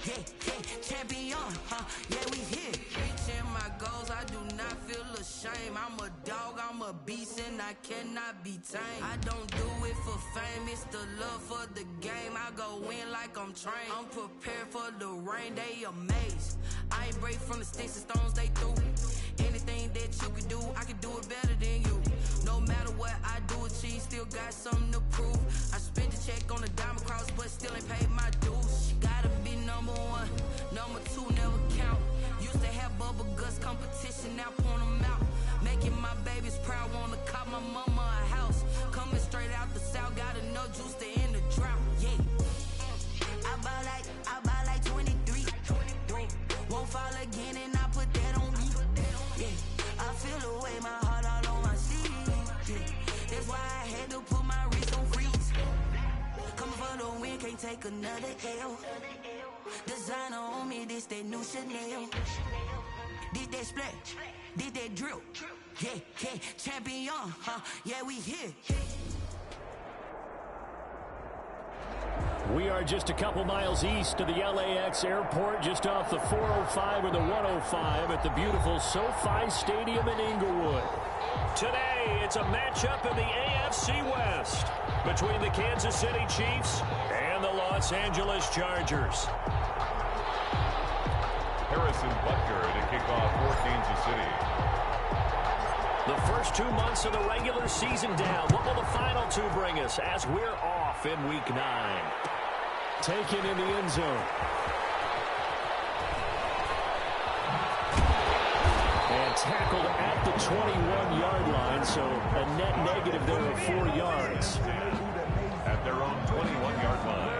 Yeah, yeah, champion, yeah, we here. Reaching my goals, I do not feel ashamed. I'm a dog, I'm a beast, and I cannot be tamed. I don't do it for fame, it's the love for the game. I go in like I'm trained. I'm prepared for the rain, they amazed. I ain't break from the sticks and stones they threw. Anything that you can do, I can do it better than you. No matter what I do achieve, still got something to prove. I spent the check on the diamond cross, but still ain't paid my dues. Gotta be number one, number two never count. Used to have bubble guts competition, now point them out. Making my babies proud, wanna cop my mama a house. Coming straight out the south, got enough juice to end the drought. Yeah, I buy like 23. Won't fall again, and I put that on me. Yeah, I feel the way, my heart all on my sleeve. Yeah, that's why I had to put my wrist on freeze. Coming for the win, can't take another L. Designer on me, this that new Chanel. Did that splash, did that drill. Yeah, yeah, champion, yeah, we here. We are just a couple miles east of the LAX airport, just off the 405 or the 105 at the beautiful SoFi Stadium in Inglewood. Today, it's a matchup in the AFC West between the Kansas City Chiefs and the Los Angeles Chargers. Harrison Butker to kick off for Kansas City. The first 2 months of the regular season down. What will the final two bring us as we're off in Week 9? Taken in the end zone. And tackled at the 21-yard line, so a net negative there of 4 yards. At their own 21-yard line.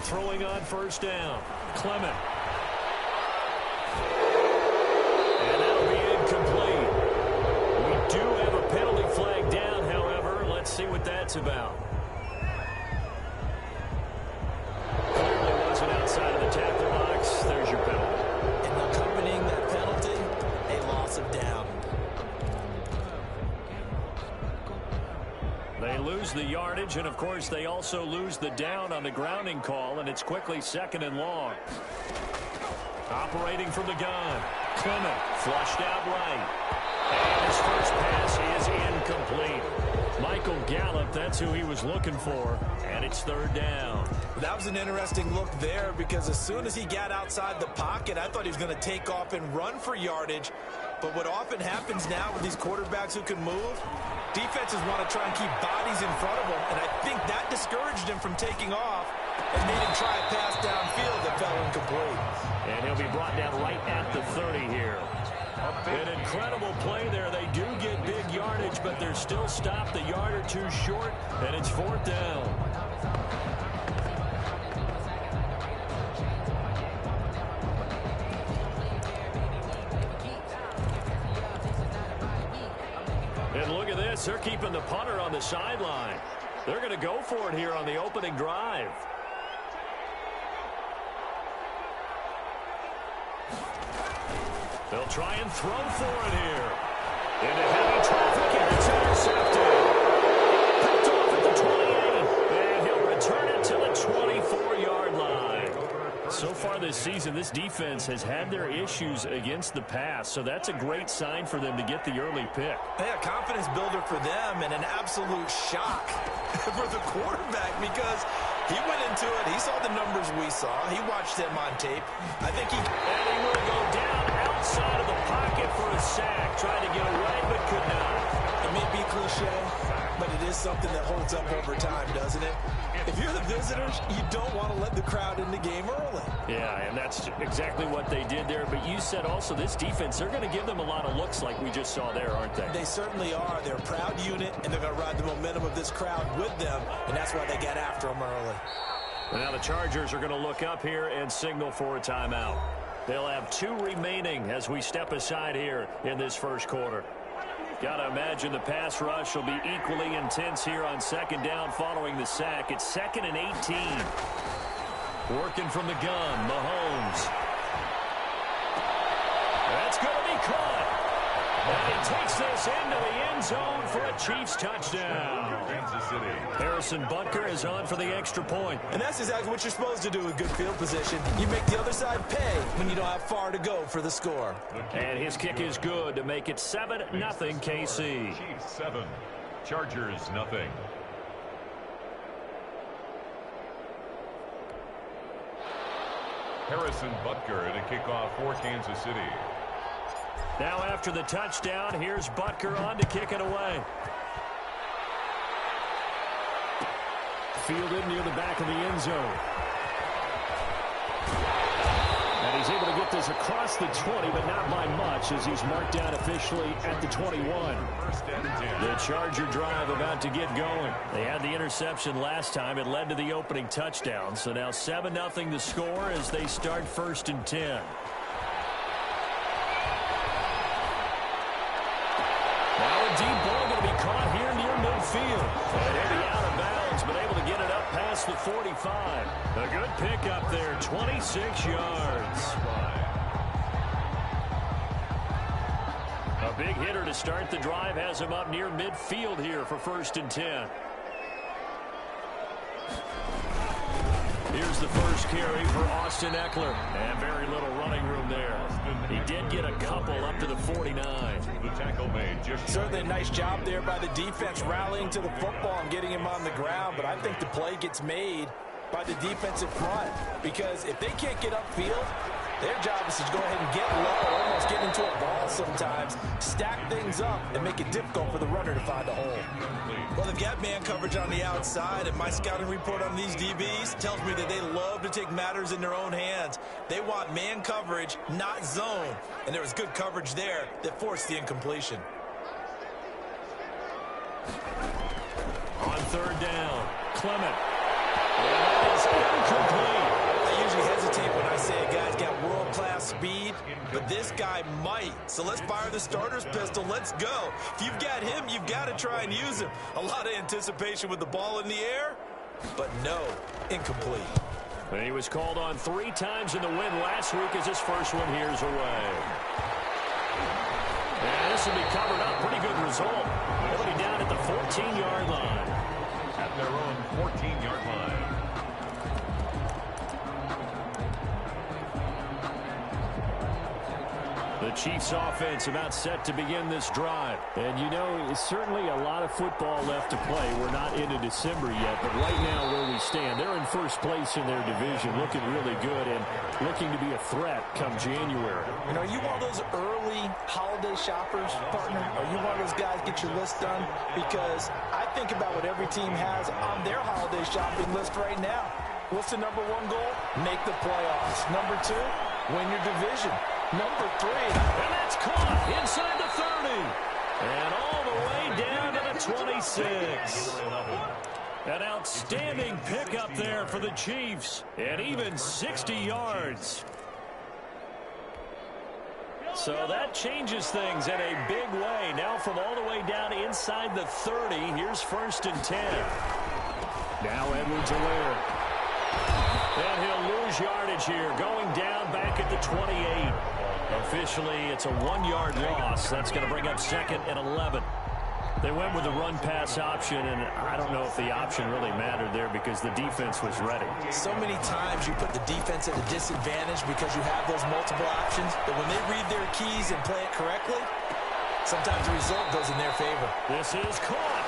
Throwing on first down. Clement. And that'll be incomplete. We do have a penalty flag down, however. Let's see what that's about. Clearly wasn't outside of the tackle box. There's your penalty. And accompanying that penalty, a loss of down. They lose the yardage, and of course they also lose the down on the grounding call, and it's quickly 2nd and long. Operating from the gun, Clement flushed out right. And his first pass is incomplete. Michael Gallup, that's who he was looking for, and it's 3rd down. That was an interesting look there because as soon as he got outside the pocket, I thought he was going to take off and run for yardage. But what often happens now with these quarterbacks who can move, defenses want to try and keep bodies in front of them, and I think that discouraged him from taking off and made him try a pass downfield that fell incomplete. And he'll be brought down right at the 30 here. An incredible play there. They do get big yardage, but they're still stopped a yard or two short, and it's 4th down. And look at this. They're keeping the punter on the sideline. They're going to go for it here on the opening drive. They'll try and throw for it here. Into heavy traffic, and it's intercepted. Picked off at the 28, and he'll return it to the 24-yard line. So far this season, this defense has had their issues against the pass, so that's a great sign for them to get the early pick. Yeah, confidence builder for them and an absolute shock for the quarterback because he went into it. He saw the numbers we saw. He watched them on tape. I think And he will go down outside of the pocket for a sack. Tried to get away, but could not. It may be cliche, but it is something that holds up over time, doesn't it? If you're the visitors, you don't want to let the crowd in the game early. Yeah, and that's exactly what they did there. But you said also this defense, they're going to give them a lot of looks like we just saw there, aren't they? They certainly are. They're a proud unit, and they're going to ride the momentum of this crowd with them, and that's why they get after them early. And now the Chargers are going to look up here and signal for a timeout. They'll have 2 remaining as we step aside here in this first quarter. Gotta imagine the pass rush will be equally intense here on second down following the sack. It's 2nd and 18. Working from the gun, Mahomes. That's going to be caught. And he takes this into the end zone for a Chiefs touchdown. Kansas City. Harrison Butker is on for the extra point. And that's exactly what you're supposed to do with good field position. You make the other side pay when you don't have far to go for the score. And his kick is good to make it 7-0 KC. Chiefs 7, Chargers 0. Harrison Butker at a kickoff for Kansas City. Now after the touchdown, here's Butker on to kick it away. Fielded near the back of the end zone. And he's able to get this across the 20, but not by much as he's marked down officially at the 21. First and 10. The Charger drive about to get going. They had the interception last time. It led to the opening touchdown. So now 7-0 the score as they start 1st and 10. Deep ball going to be caught here near midfield. And he'll be out of bounds, but able to get it up past the 45. A good pickup there, 26 yards. A big hitter to start the drive has him up near midfield here for 1st and 10. Here's the first carry for Austin Eckler. And very little running room there. He did get a couple up to the 49. The tackle made. Certainly a nice job there by the defense rallying to the football and getting him on the ground. But I think the play gets made by the defensive front. Because if they can't get upfield, their job is to go ahead and get low, almost get into a ball sometimes, stack things up, and make it difficult for the runner to find a hole. Well, they've got man coverage on the outside, and my scouting report on these DBs tells me that they love to take matters in their own hands. They want man coverage, not zone. And there was good coverage there that forced the incompletion. On 3rd down, Clement. And that is incomplete. I usually hesitate when I say a guy's got world-class speed, but this guy might. So let's fire the starter's pistol. Let's go. If you've got him, you've got to try and use him. A lot of anticipation with the ball in the air, but no, incomplete. And he was called on 3 times in the win last week as his first one here's away. And this will be covered up. Pretty good result. They'll be down at the 14-yard line. At their own 14-yard line. The Chiefs offense about set to begin this drive. And you know, it's certainly a lot of football left to play. We're not into December yet, but right now where we stand, they're in first place in their division, looking really good and looking to be a threat come January. You know, are you one of those early holiday shoppers, partner? Are you one of those guys get your list done? Because I think about what every team has on their holiday shopping list right now. What's the number 1 goal? Make the playoffs. Number 2, win your division. Number 3. And that's caught inside the 30. And all the way down to the 26. An outstanding pickup there for the Chiefs. And even 60 yards. So that changes things in a big way. Now from all the way down inside the 30, here's 1st and 10. Now Edwards-Helaire. And he'll lose yardage here, going down back at the 28. Officially, it's a 1-yard loss. That's going to bring up 2nd and 11. They went with the run-pass option, and I don't know if the option really mattered there because the defense was ready. So many times you put the defense at a disadvantage because you have those multiple options, but when they read their keys and play it correctly, sometimes the result goes in their favor. This is caught.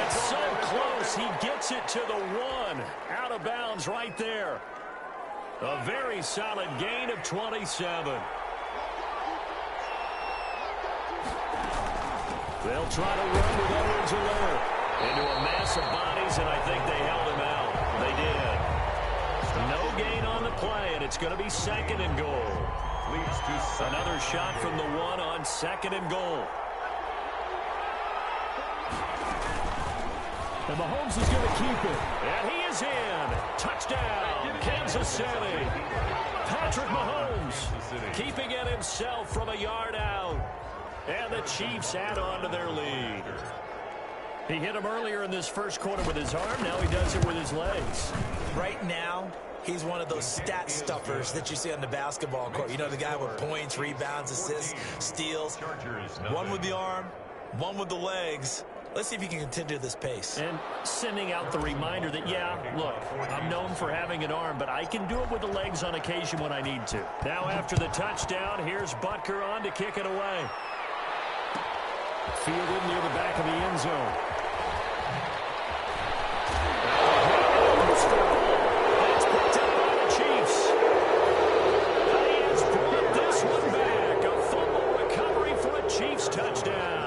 It's so close. He gets it to the 1. Out of bounds right there. A very solid gain of 27. They'll try to run with Edwards-Helaire into a mass of bodies, and I think they held him out. They did. No gain on the play, and it's going to be 2nd and goal. Another shot from the 1 on 2nd and goal. And Mahomes is going to keep it. And he is in. Touchdown, Kansas City. Patrick Mahomes keeping it himself from a yard out. And the Chiefs add on to their lead. He hit him earlier in this first quarter with his arm. Now he does it with his legs. Right now, he's one of those stat stuffers that you see on the basketball court. You know, the guy with points, rebounds, assists, steals. One with the arm, one with the legs. Let's see if he can continue this pace. And sending out the reminder that, yeah, look, I'm known for having an arm, but I can do it with the legs on occasion when I need to. Now after the touchdown, here's Butker on to kick it away. Fielded near the back of the end zone. That's picked up by the Chiefs. He has brought this one back. A fumble recovery for a Chiefs touchdown.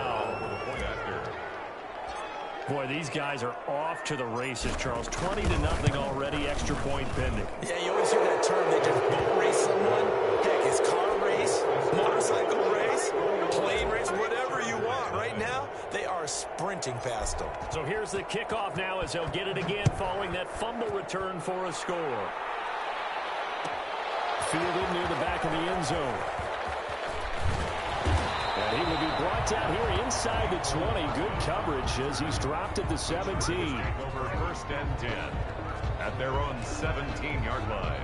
Boy, these guys are off to the races, Charles. 20-0 already, extra point pending. Yeah, you always hear that term. They just boat race someone. Heck, it's car race, motorcycle race, plane race, whatever you want. Right now, they are sprinting past them. So here's the kickoff now as they'll get it again following that fumble return for a score. Fielded near the back of the end zone. And he will be brought down here inside the 20. Good coverage as he's dropped at the 17. Over 1st and 10 at their own 17-yard line.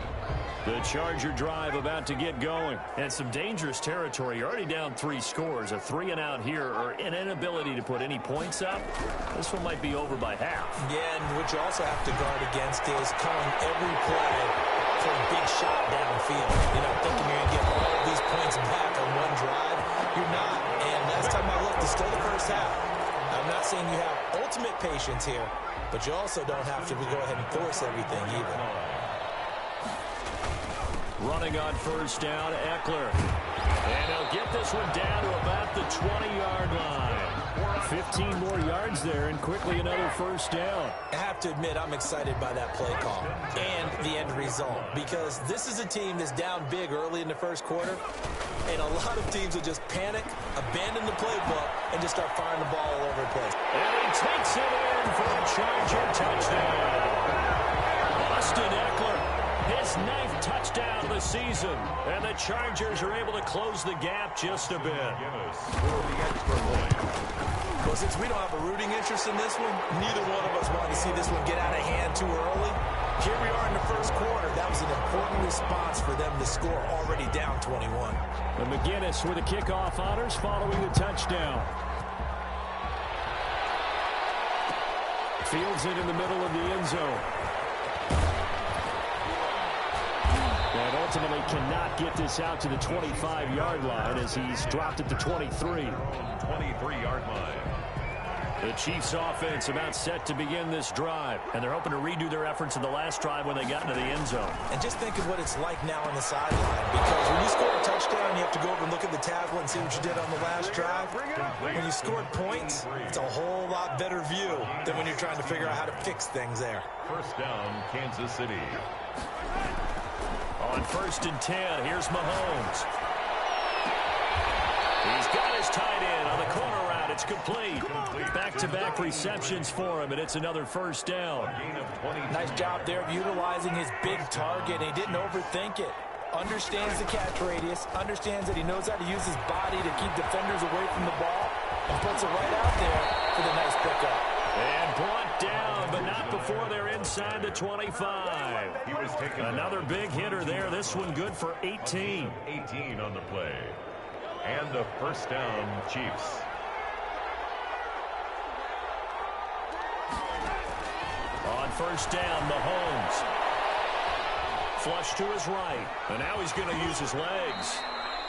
The Charger drive about to get going. And some dangerous territory. You're already down 3 scores. A 3-and-out here or an inability to put any points up. This one might be over by half. Yeah, and what you also have to guard against is calling every play for a big shot downfield. You know, thinking you're going to get all of these points back on one drive. You're not. And last time I looked, it's still the first half. I'm not saying you have ultimate patience here, but you also don't have to go ahead and force everything either. Running on first down, Eckler. And he'll get this one down to about the 20-yard line. 15 more yards there and quickly another first down. I have to admit, I'm excited by that play call and the end result because this is a team that's down big early in the first quarter, and a lot of teams will just panic, abandon the playbook, and just start firing the ball all over the place. And he takes it in for a Charger touchdown. Austin Eckler, his 9th touchdown of the season, and the Chargers are able to close the gap just a bit. Well, since we don't have a rooting interest in this one, neither one of us wanted to see this one get out of hand too early. Here we are in the first quarter. That was an important response for them to score already down 21. And McGinnis with the kickoff honors following the touchdown. Fields it in the middle of the end zone. And ultimately cannot get this out to the 25-yard line as he's dropped at the 23. 23-yard line. The Chiefs offense about set to begin this drive. And they're hoping to redo their efforts in the last drive when they got into the end zone. And just think of what it's like now on the sideline. Because when you score a touchdown, you have to go over and look at the tablet and see what you did on the last drive. When you scored points, it's a whole lot better view than when you're trying to figure out how to fix things there. First down, Kansas City. On 1st and 10, here's Mahomes. He's got his tight end on the corner route. It's complete. Back-to-back receptions for him, and it's another first down. Nice job there of utilizing his big target. He didn't overthink it. Understands the catch radius, understands that he knows how to use his body to keep defenders away from the ball, and puts it right out there for the nice pickup. And brought down, but not before they're inside the 25. He was taken Another big hitter there. This one good for 18. 18 on the play. And the first down, Chiefs. On first down, Mahomes. Flush to his right. And now he's going to use his legs.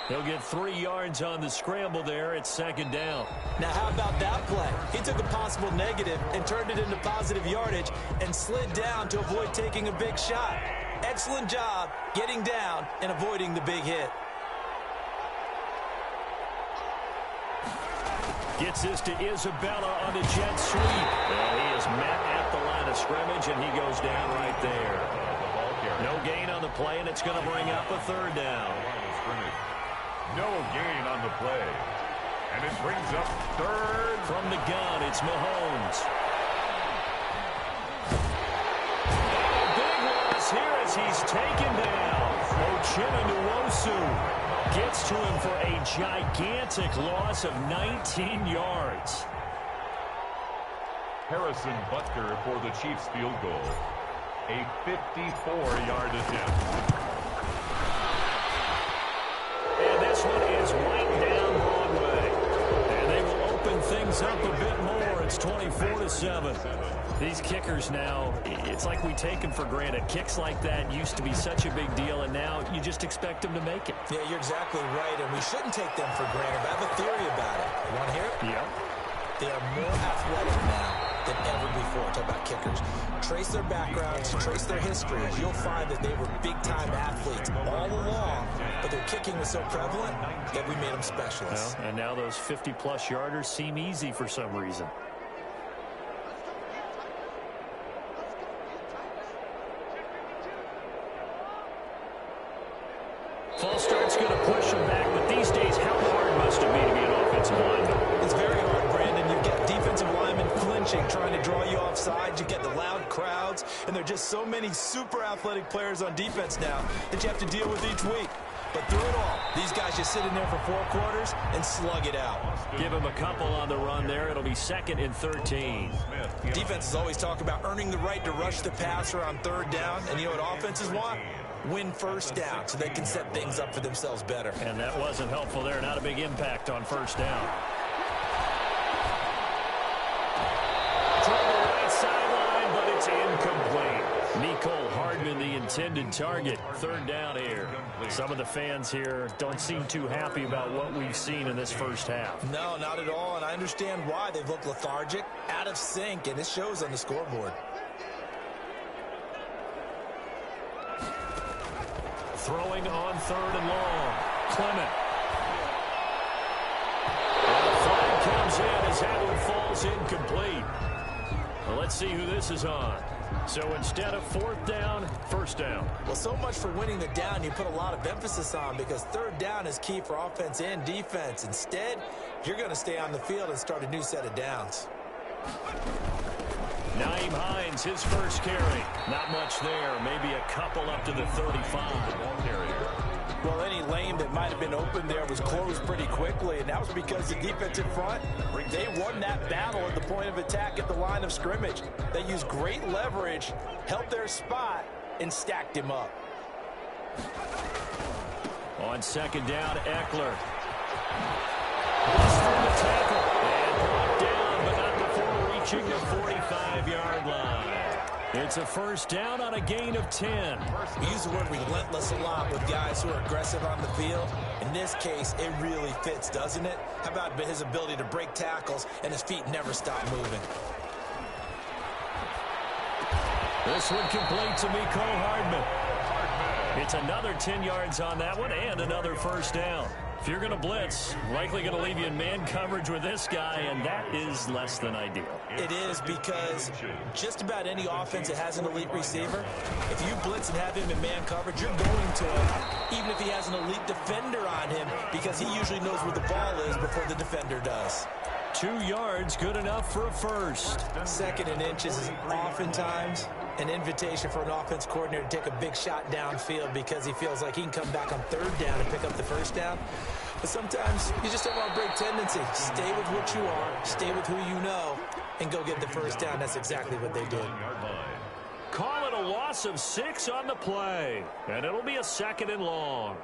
He'll get 3 yards on the scramble there. It's 2nd down. Now, how about that play? He took a possible negative and turned it into positive yardage and slid down to avoid taking a big shot. Excellent job getting down and avoiding the big hit. Gets this to Isabella on the jet sweep. And he is met at the line of scrimmage, and he goes down right there. No gain on the play, and it's going to bring up a 3rd down. No gain on the play. And it brings up 3rd. From the gun, it's Mahomes. And a big loss here as he's taken down. Uchenna Nwosu. Gets to him for a gigantic loss of 19 yards. Harrison Butker for the Chiefs field goal. A 54-yard attempt. And this one is right down Broadway. And they will open things up a bit more. It's 24-7. These kickers now, it's like we take them for granted. Kicks like that used to be such a big deal, and now you just expect them to make it. Yeah, you're exactly right, and we shouldn't take them for granted. But I have a theory about it. You want to hear it? Yeah. They are more athletic now than ever before. Talk about kickers. Trace their backgrounds, trace their histories. You'll find that they were big-time athletes all along, but their kicking was so prevalent that we made them specialists. Well, and now those 50-plus yarders seem easy for some reason. False start's going to push them back, but these days, how hard must it be to be an offensive lineman? It's very hard, Brandon. You get defensive linemen flinching, trying to draw you offside. You get the loud crowds, and there are just so many super athletic players on defense now that you have to deal with each week. But through it all, these guys just sit in there for 4 quarters and slug it out. Give him a couple on the run there. It'll be 2nd and 13. Defenses always talk about earning the right to rush the passer on 3rd down, and you know what offenses want? Win 1st down so they can set things up for themselves better. And that wasn't helpful there. Not a big impact on 1st down. Toward the right sideline, but it's incomplete. Mecole Hardman, the intended target. 3rd down here. Some of the fans here don't seem too happy about what we've seen in this first half. No, not at all, and I understand why. They've looked lethargic, out of sync, and it shows on the scoreboard. Throwing on 3rd and long. Clement. And the flag comes in as that one falls incomplete. Well, let's see who this is on. So instead of 4th down, 1st down. Well, so much for winning the down you put a lot of emphasis on, because 3rd down is key for offense and defense. Instead, you're going to stay on the field and start a new set of downs. Nyheim Hines, his first carry. Not much there. Maybe a couple up to the 35. Well, any lane that might have been open there was closed pretty quickly, and that was because the defensive front, they won that battle at the point of attack at the line of scrimmage. They used great leverage, held their spot, and stacked him up. On 2nd down, Eckler. Bust from the tackle. And brought down, but not before reaching the 45-yard line. It's a 1st down on a gain of 10. We use the word relentless a lot with guys who are aggressive on the field. In this case, it really fits, doesn't it? How about his ability to break tackles and his feet never stop moving? This one complete to Mecole Hardman. It's another 10 yards on that one and another 1st down. If you're going to blitz, likely going to leave you in man coverage with this guy, and that is less than ideal. It is, because just about any offense that has an elite receiver, if you blitz and have him in man coverage, you're going to him, even if he has an elite defender on him, because he usually knows where the ball is before the defender does. 2 yards, good enough for a 1st. 2nd and inches is oftentimes an invitation for an offense coordinator to take a big shot downfield because he feels like he can come back on 3rd down and pick up the 1st down. But sometimes you just don't want to break tendency. Stay with what you are, stay with who you know, and go get the 1st down. That's exactly what they did. Call it a loss of 6 on the play, and it'll be a 2nd and long.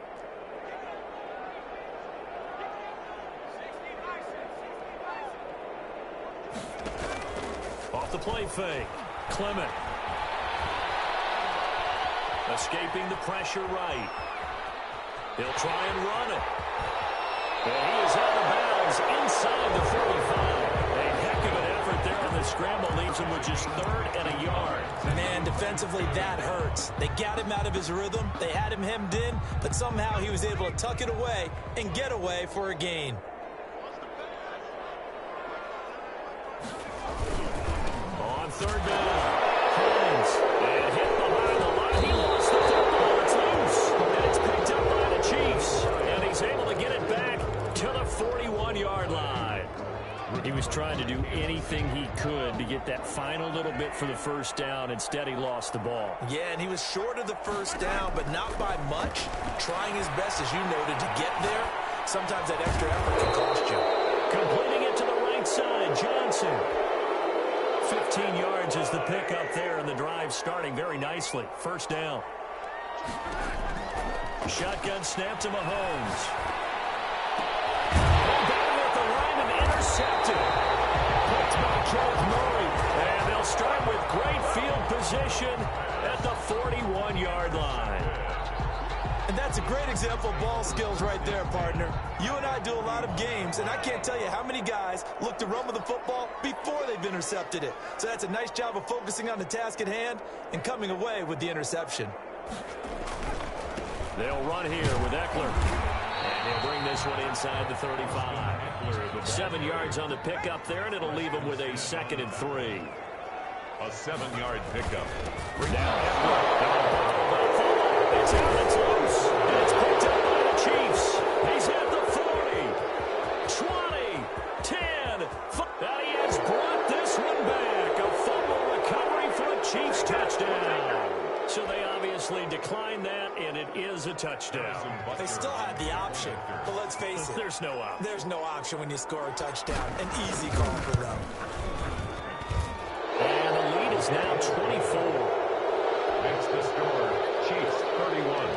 Off the play fake, Clement. Escaping the pressure right. He'll try and run it. And he is out of bounds inside the 45. A heck of an effort there on the scramble. Leaves him with just 3rd and a yard. Man, defensively, that hurts. They got him out of his rhythm. They had him hemmed in, but somehow he was able to tuck it away and get away for a gain. On 3rd down, Hines, and hit behind the line. He lost the football. It's loose, and it's picked up by the Chiefs. And he's able to get it back to the 41-yard line. He was trying to do anything he could to get that final little bit for the first down. Instead, he lost the ball. Yeah, and he was short of the first down, but not by much. Trying his best, as you noted, to get there. Sometimes that extra effort can cost you. Completing it to the right side, Johnson. 15 yards is the pickup there, and the drive starting very nicely. First down. Shotgun snap to Mahomes. Down at the line and intercepted. Picked by Kenneth Murray. And they'll start with great field position at the 41-yard line. And that's a great example of ball skills right there, partner. You and I do a lot of games, and I can't tell you how many guys look to run with the football before they've intercepted it. So that's a nice job of focusing on the task at hand and coming away with the interception. They'll run here with Eckler. And he'll bring this one inside the 35. 7 yards on the pickup there, and it'll leave him with a 2nd and 3. A 7-yard pickup. Now Eckler. It's out, it's loose, and it's picked up by the Chiefs. He's at the 40, 20, 10. Now he has brought this one back. A fumble recovery for a Chiefs touchdown. So they obviously declined that, and it is a touchdown. They still had the option, but let's face it. There's no option. There's no option when you score a touchdown. An easy call for them. And the lead is now 24. Makes the score. Chiefs 31,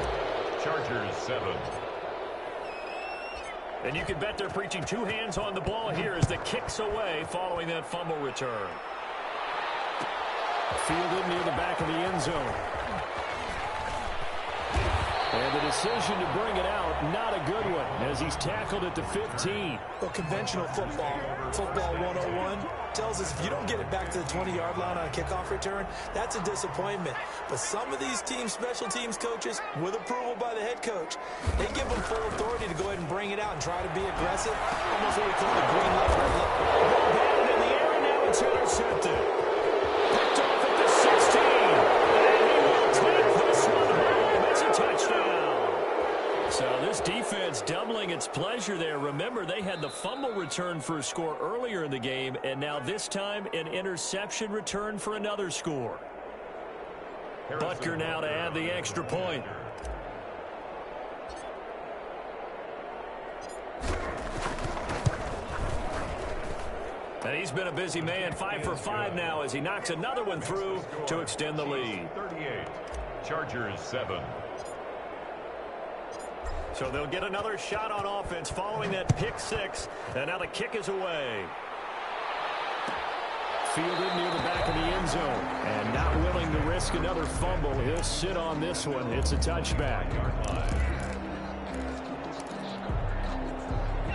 Chargers 7. And you can bet they're preaching 2 hands on the ball here as the kick's away following that fumble return. Fielded near the back of the end zone. And the decision to bring it out, not a good one, as he's tackled at the 15. Well, conventional football 101, tells us if you don't get it back to the 20-yard line on a kickoff return, that's a disappointment. But some of these team special teams coaches, with approval by the head coach, they give them full authority to go ahead and bring it out and try to be aggressive. Almost what we call the green left, red left. Ball batted in the air, and now it's intercepted. Picked off at the 16. And he will take this one home. It's a touchdown. So this defense doubling its pleasure there. Remember, they had the fumble return for a score earlier in the game, and now this time an interception return for another score. Butker now to add the extra point. And he's been a busy man, 5 for 5 now as he knocks another one through to extend the lead. 38, Chargers 7. So they'll get another shot on offense following that pick 6, and now the kick is away. Fielded near the back of the end zone, and not willing to risk another fumble. He'll sit on this one. It's a touchback.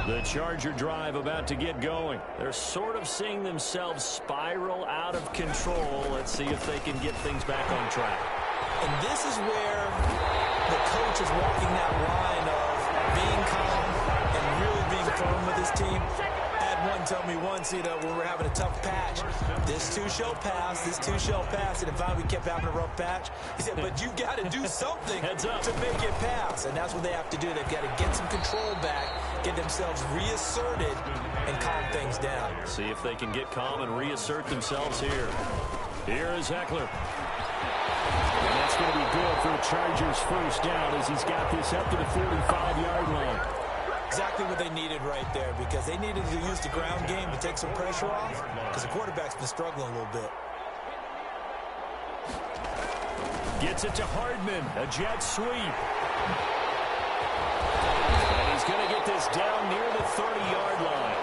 The Charger drive about to get going. They're sort of seeing themselves spiral out of control. Let's see if they can get things back on track. And this is where the coach is walking that line of being calm and really being firm with his team. Had one tell me once, when we're having a tough patch, this too shall pass, this too shall pass. And finally we kept having a rough patch. He said, but you've got to do something to make it pass. And that's what they have to do. They've got to get some control back, get themselves reasserted, and calm things down. See if they can get calm and reassert themselves here. Here is Eckler. And that's going to be good for the Chargers' first down as he's got this up to the 45-yard line. Exactly what they needed right there, because they needed to use the ground game to take some pressure off, because the quarterback's been struggling a little bit. Gets it to Hardman, a jet sweep. And he's going to get this down near the 30-yard line.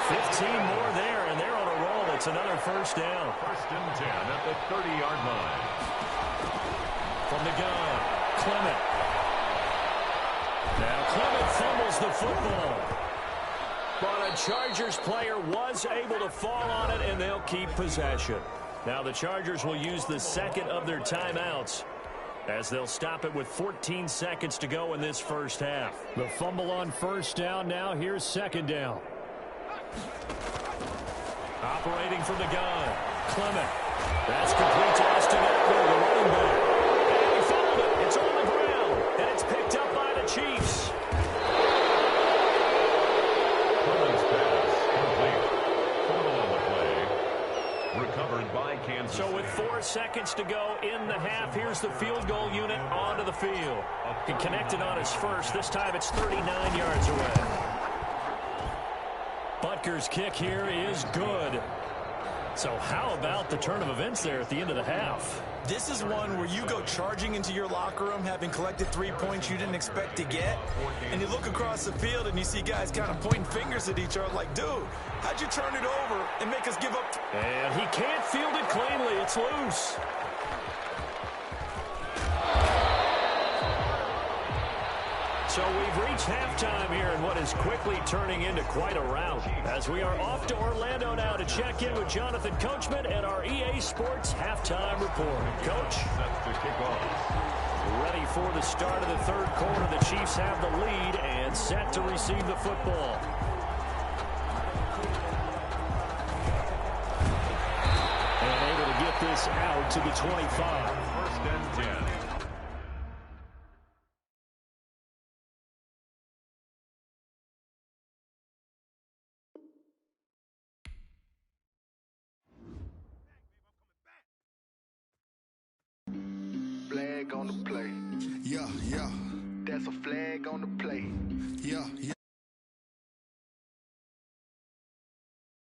15 more there, and they're on a roll. It's another first down. First and 10 at the 30-yard line. From the gun, Clement. Now Clement fumbles the football. But a Chargers player was able to fall on it, and they'll keep possession. Now the Chargers will use the second of their timeouts as they'll stop it with 14 seconds to go in this first half. The fumble on first down now. Here's second down. Operating from the gun, Clement. That's complete to Austin Eckler, the running back. And he fouled it. It's on the ground, and it's picked up by the Chiefs. Clement's pass complete for the by Kansas So with City. 4 seconds to go in the half, here's the field goal unit onto the field. He connected on his first. This time it's 39 yards away. Butker's kick here is good. So how about the turn of events there at the end of the half? This is one where you go charging into your locker room having collected 3 points you didn't expect to get, and you look across the field and you see guys kind of pointing fingers at each other like, dude, how'd you turn it over and make us give up? And he can't field it cleanly. It's loose. So we've reached halftime here in what is quickly turning into quite a rout, as we are off to Orlando now to check in with Jonathan Coachman and our EA Sports Halftime Report. Coach? That's the kickoff. Ready for the start of the third quarter. The Chiefs have the lead and set to receive the football. And able to get this out to the 25. First and 10. Flag on the play. Yeah, yeah. That's a flag on the play. Yeah, yeah.